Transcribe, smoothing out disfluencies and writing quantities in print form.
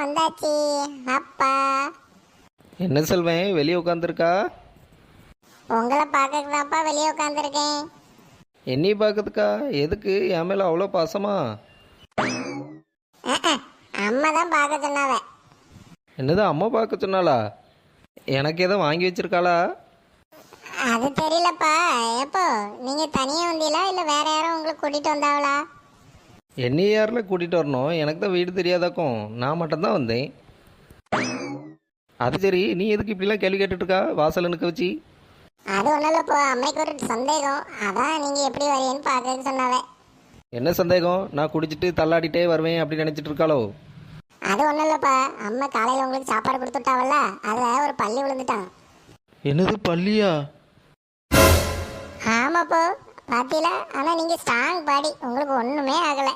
வந்தாச்சு. அப்பா என்ன செல்வன் வெளியே உட்காந்துருக்கா? உங்களை பார்க்கறதுக்கு தான்ப்பா வெளியே உட்காந்துருக்கேன். என்னையும் பார்க்கறதுக்கா? எதுக்கு என் மேலே அவ்வளோ பாசமா? அம்மா தான் பார்க்க சொன்னாவ. என்னது அம்மா பார்க்க சொன்னாளா? எனக்கு எதோ வாங்கி வச்சிருக்காளா? அது தெரியலப்பா. எப்போ நீங்க தனியா வந்தீங்களா இல்லை வேற யாரும் உங்களை கூட்டிட்டு வந்தாவளா? என்னையும் யாரில் கூட்டிகிட்டு வரணும்? எனக்கு தான் வீடு தெரியாதாக்கும். நான் மட்டும்தான் வந்தேன். அது சரி, நீ எதுக்கு இப்படிலாம் கேள்வி கேட்டுட்ருக்கா வாசல் நிற்க வச்சு? அது ஒன்றும் இல்லைப்போ, அம்மைக்கு ஒரு சந்தேகம். அதான் நீங்க எப்படி வரீங்கன்னு பார்க்க சொன்னாவே. என்ன சந்தேகம்? நான் குடிச்சிட்டு தள்ளாடிட்டே வருவேன் அப்படின்னு நினச்சிட்டு இருக்காளோ? அது ஒன்றும் இல்லைப்பா, அம்மா காலையில் உங்களுக்கு சாப்பாடு கொடுத்துட்டாவல்ல, அதில் ஒரு பள்ளி விழுந்துட்டான். என்னது பள்ளியா? ஆமாப்போ, பார்த்தீங்களா? ஆனால் நீங்கள் ஸ்ட்ராங் பாடி, உங்களுக்கு ஒன்றுமே ஆகலை.